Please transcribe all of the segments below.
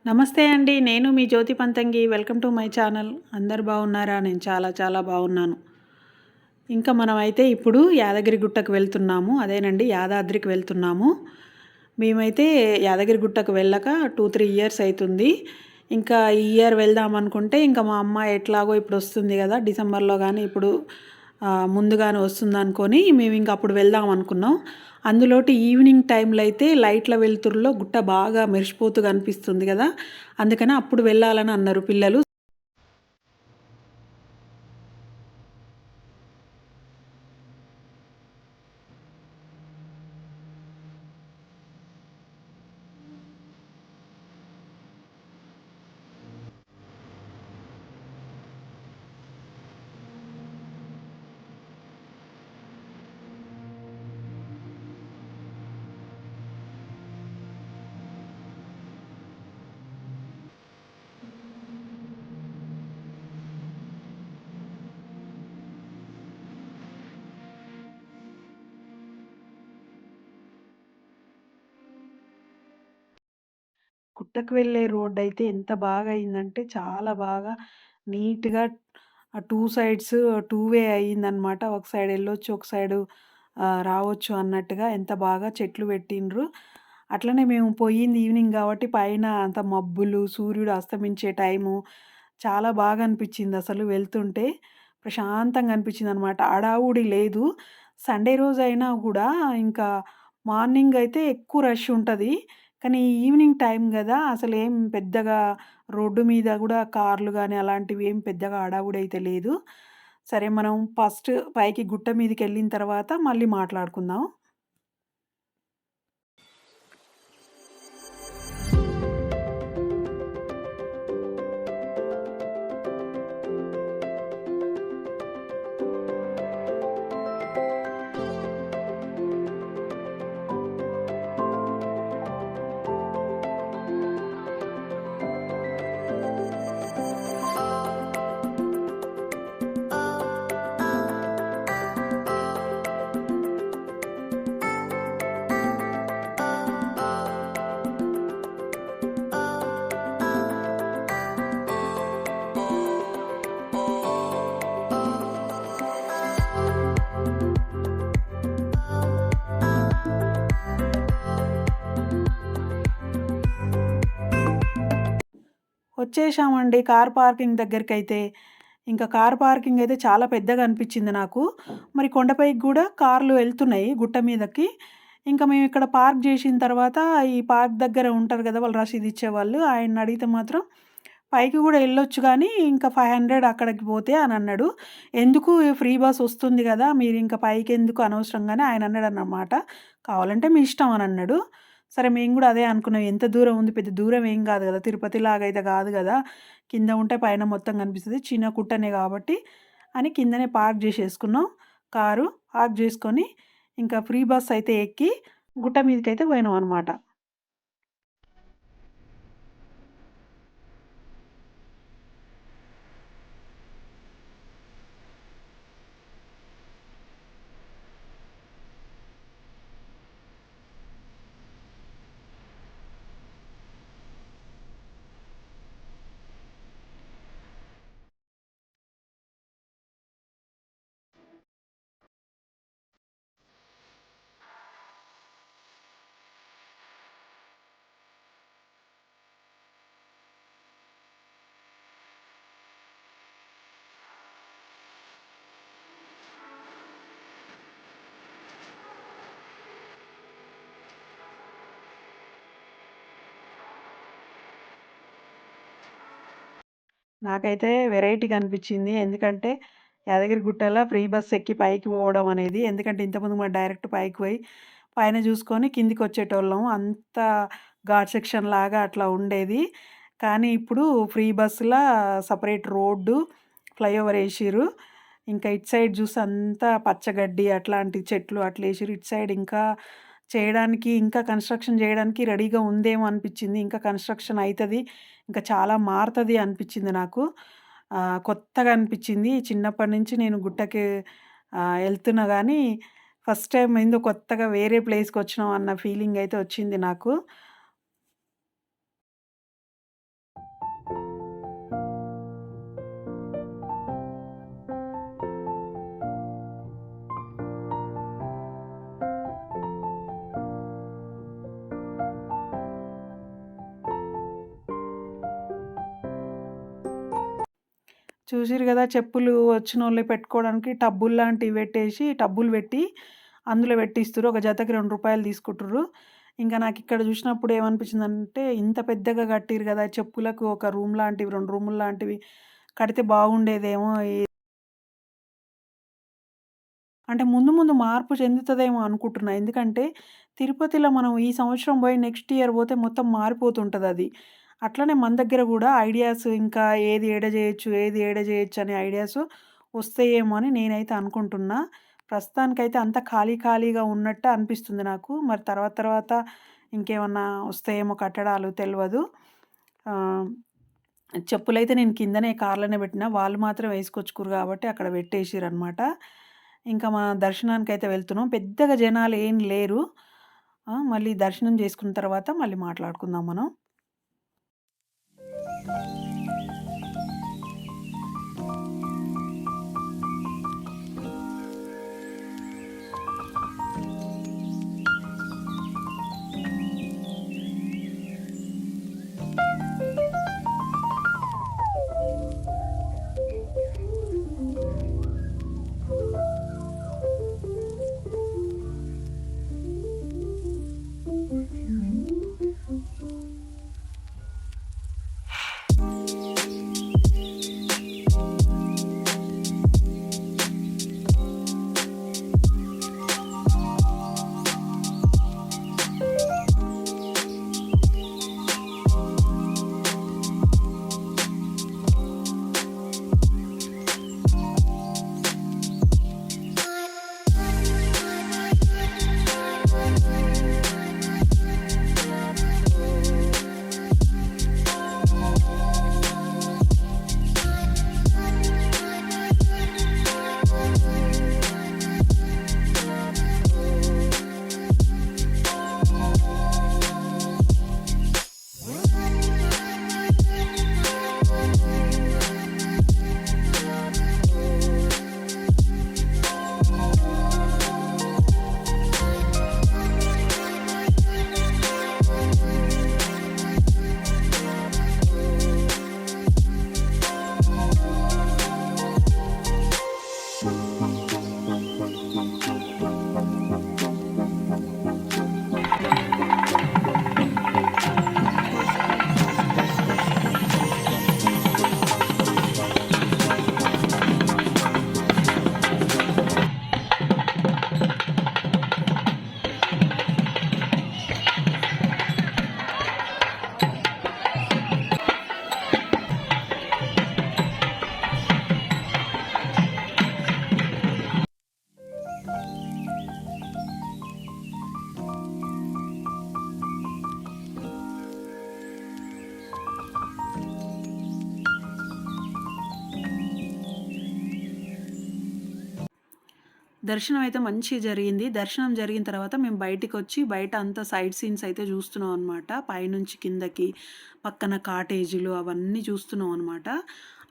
నమస్తే అండి. నేను మీ Jyothi Panthangi. Welcome to my channel. అందరూ బాగున్నారా? నేను చాలా చాలా బాగున్నాను. ఇంకా మనమైతే ఇప్పుడు యాదగిరి గుట్టకు వెళ్తున్నాము. అదేనండి, యాదాద్రికి వెళ్తున్నాము. మేమైతే యాదగిరి గుట్టకు వెళ్ళక 2, 3 ఇయర్స్ అయితుంది. ఇంకా ఈ ఇయర్ వెళ్దాం అనుకుంటే ఇంకా మా అమ్మ ఎట్లాగో ఇప్పుడు వస్తుంది కదా! డిసెంబర్‌లో గాని ఇప్పుడు ముందుగానే వస్తుందనుకోని మేము ఇంక అప్పుడు వెళ్దాం అనుకున్నాం. అందులోటి ఈవినింగ్ టైంలో అయితే లైట్ల వెలుతురులో గుట్ట బాగా మెరిసిపోతూ కనిపిస్తుంది కదా! అందుకని అప్పుడు వెళ్ళాలని అన్నారు పిల్లలు. గుట్టకు వెళ్ళే రోడ్డయితే ఎంత బాగా అయిందంటే, చాలా బాగా నీట్‌గా 2 సైడ్స్ 2 వే అయిందనమాట. ఒక సైడ్ ఎళ్ళొచ్చు, ఒక సైడు రావచ్చు అన్నట్టుగా ఎంత బాగా చెట్లు పెట్టిండ్రు. అట్లనే మేము పోయింది ఈవినింగ్ గాబట్టి పైన అంత మబ్బులు, సూర్యుడు అస్తమించే టైము చాలా బాగా అనిపిచ్చిందసలు వెళ్తుంటే. ప్రశాంతంగా అనిపిచ్చిందనమాట. హడావుడి లేదు. సండే రోజైనా గూడా ఇంకా మార్నింగ్ అయితే ఎక్కువ రష్ ఉంటది. కానీ ఈవినింగ్ టైం గదా! అసలేం పెద్దగా రోడ్డు మీద గూడా కార్లు గాని అలాంటివి ఏం పెద్దగా హడావుడైతే లేదు. సరే, మనం ఫస్ట్ పైకి గుట్ట మీదకెళ్ళిన తర్వాత మళ్ళీ మాట్లాడుకుందాం. వచ్చేశామండి కార్ పార్కింగ్ దగ్గరికైతే. ఇంకా కార్ పార్కింగ్ అయితే చాలా పెద్దగా అనిపిచ్చింది నాకు. మరి కొండపైకి గూడా కార్లు ఎళ్తున్నాయి గుట్ట మీదకి. ఇంకా మేమిక్కడ పార్క్ జేసిన తర్వాత ఈ పార్క్ దగ్గర ఉంటారు గదా! వాళ్ళు రసీదు ఇచ్చేవాళ్ళు. ఆయన్నడిగితే మాత్రం పైకి గూడా ఎళ్ళొచ్చు గానీ, ఇంకా 500 అక్కడికి పోతే అనన్నాడు. ఎందుకు ఫ్రీ బస్ వస్తుంది గదా! మీరింక పైకెందుకు అనవసరంగానే ఆయనన్నాడన్నమాట. కావాలంటే మీ ఇష్టం అనన్నాడు. సరే, మేము గూడా అదే అనుకున్నాం. ఎంత దూరం ఉంది? పెద్ద దూరం ఏం గాదు గదా! తిరుపతిలాగా అయితే గాదు గదా! కింద ఉంటే పైన మొత్తం కనిపిస్తది. చిన్న కుట్టనే గాబట్టి అని కిందనే పార్క్ జేసేసుకున్నాం కారు. పార్క్ జేసుకొని ఇంకా ఫ్రీ బస్ అయితే ఎక్కి గుట్ట మీదకైతే పోయినామనమాట. నాకైతే వెరైటీగా అనిపిచ్చింది. ఎందుకంటే యాదగిరిగుట్టలో ఫ్రీ బస్ ఎక్కి పైకి పోవడం అనేది. ఎందుకంటే ఇంతకుముందు మనం డైరెక్ట్ పైకి పోయి పైన జూసుకొని కిందికొచ్చేటోళ్ళం. అంత ఘాట్ సెక్షన్ లాగా అట్లా ఉండేది. కానీ ఇప్పుడు ఫ్రీ బస్సులా సెపరేట్ రోడ్డు, ఫ్లైఓవర్ ఏసిర్రు. ఇంకా ఇటు సైడ్ జూస్తే అంతా పచ్చగడ్డి అట్లాంటి చెట్లు అట్లేసిర్రు. ఇటు సైడ్ ఇంకా చేయడానికి, ఇంకా కన్‌స్ట్రక్షన్ జేయడానికి రెడీగా ఉందేమో అనిపిచ్చింది. ఇంకా కన్‌స్ట్రక్షన్ అయితది. ఇంకా చాలా మారతది అనిపిచ్చింది నాకు. కొత్తగా అనిపిచ్చింది. చిన్నప్పటి నుంచి నేను గుట్టకి ఎళ్తున్నా గానీ, ఫస్ట్ టైమ్ ఏందో కొత్తగా వేరే ప్లేస్‌కొచ్చినాం అన్న ఫీలింగ్ అయితే వచ్చింది నాకు. చూసిర్రు గదా! చెప్పులు వచ్చినోళ్ళయి పెట్టుకోవడానికి టబ్బుల్లాంటివి పెట్టేసి, టబ్బులు పెట్టి అందులో పెట్టిస్తుర్రు. ఒక జతకి రూ. 2 తీసుకుంటుర్రు. ఇంక నాకిక్కడ చూసినప్పుడు ఏమనిపించిందంటే, ఇంత పెద్దగా కట్టిర్రు గదా! చెప్పులకు ఒక రూమ్ లాంటివి, 2 రూములు లాంటివి కడితే బాగుండేదేమో. అంటే ముందు ముందు మార్పు చెందుతదేమో అనుకుంటున్నా. ఎందుకంటే తిరుపతిలో మనం ఈ సంవత్సరం పోయి నెక్స్ట్ ఇయర్ పోతే మొత్తం మారిపోతుంటదది. అట్లనే మన దగ్గర గూడా ఐడియాస్ ఇంకా ఏది ఏడ జేయొచ్చు, ఏది ఏడ జేయొచ్చు అనే ఐడియాస్ వస్తాయేమో అని నేనైతే అనుకుంటున్నా. ప్రస్తుతానికైతే అంతా ఖాళీ ఖాళీగా ఉన్నట్టు అనిపిస్తుంది నాకు. మరి తర్వాత తర్వాత ఇంకేమన్నా వస్తాయేమో కట్టడాలు తెలవదు. ఆహ్, చెప్పులైతే నేను కిందనే కార్‌లోనే పెట్టినా. వాళ్ళు మాత్రం వేసుకొచ్చుకుర్రు కాబట్టి అక్కడ పెట్టేసిర్రనమాట. ఇంకా మన దర్శనానికైతే వెళ్తున్నాం. పెద్దగా జనాలేం లేరు. మళ్ళీ దర్శనం చేసుకున్న తర్వాత మళ్ళీ మాట్లాడుకుందాం మనం. దర్శనం అయితే మంచిగా జరిగింది. దర్శనం జరిగిన తర్వాత మేము బయటికొచ్చి బయట అంతా సైట్ సీన్స్ అయితే చూస్తున్నాం అనమాట. పైనుంచి కిందకి పక్కన కాటేజులు అవన్నీ చూస్తున్నాం అనమాట.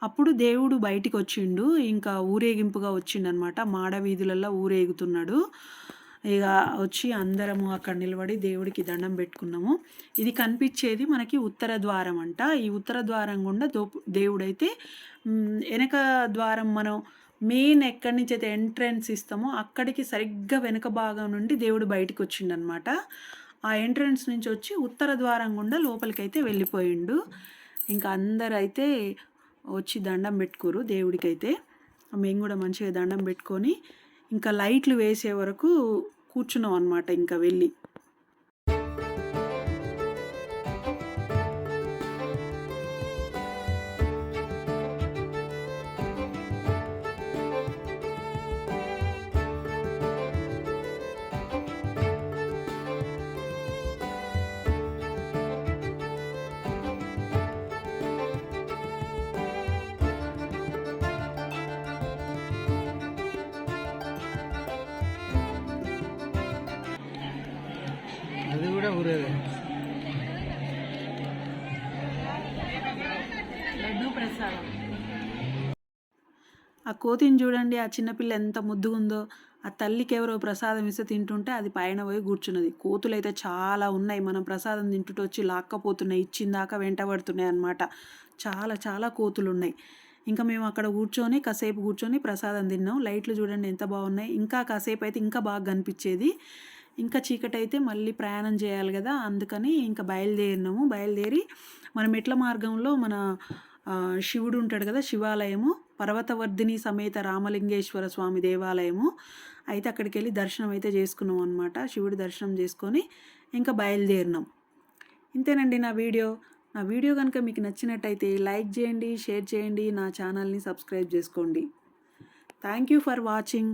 అప్పుడు దేవుడు బయటికొచ్చిండు. ఇంకా ఊరేగింపుగా వచ్చిండనమాట. మాడ వీధులల్లో ఊరేగుతున్నాడు. ఇగ వచ్చి అందరము అక్కడ నిలబడి దేవుడికి దండం పెట్టుకున్నాము. ఇది కనిపిచ్చేది మనకి ఉత్తర ద్వారం అంట. ఈ ఉత్తర ద్వారం గుండా దేవుడైతే ఎనక ద్వారం మనం మెయిన్ ఎక్కడి నుంచైతే ఎంట్రన్స్ ఇస్తామో అక్కడికి సరిగ్గా వెనక భాగం నుండి దేవుడు బయటికొచ్చిండనమాట. ఆ ఎంట్రన్స్ నుంచి వచ్చి ఉత్తర ద్వారం గుండా లోపలికైతే వెళ్ళిపోయిండు. ఇంకా అందరైతే వచ్చి దండం పెట్టుకుర్రు దేవుడికైతే. మేము గూడా మంచిగా దండం పెట్టుకొని ఇంకా లైట్లు వేసే వరకు కూర్చున్నాం అనమాట ఇంకా వెళ్ళి. ఊరేది లడ్డు ప్రసాదం. ఆ కోతిని చూడండి, ఆ చిన్నపిల్ల ఎంత ముద్దుగా ఉందో. ఆ తల్లికి ఎవరో ప్రసాదం ఇస్తే తింటుంటే అది పైన పోయి కూర్చున్నది. కోతులైతే చాలా ఉన్నాయి. మనం ప్రసాదం తింటుంటే వచ్చి లాక్కపోతున్నాయి, ఇచ్చిందాకా వెంటబడుతున్నాయి అన్నమాట. చాలా చాలా కోతులున్నాయి. ఇంకా మేము అక్కడ కూర్చొని కాసేపు కూర్చొని ప్రసాదం తిన్నాం. లైట్లు చూడండి ఎంత బాగున్నాయి. ఇంకా కాసేపు అయితే ఇంకా బాగా కనిపించేది. ఇంకా చీకటైతే మళ్ళీ ప్రయాణం చేయాలి కదా, అందుకని ఇంకా బయలుదేరినాము. బయలుదేరి మన మెట్ల మార్గంలో మన శివుడు ఉంటాడు కదా, శివాలయము, పర్వతవర్ధిని సమేత రామలింగేశ్వర స్వామి దేవాలయము. అయితే అక్కడికి వెళ్ళి దర్శనం అయితే చేసుకున్నాం అనమాట. శివుడి దర్శనం చేసుకొని ఇంకా బయలుదేరినాం. ఇంతేనండి నా వీడియో. నా వీడియో కనుక మీకు నచ్చినట్టయితే లైక్ చేయండి, షేర్ చేయండి, నా ఛానల్ని సబ్స్క్రైబ్ చేసుకోండి. Thank you for watching.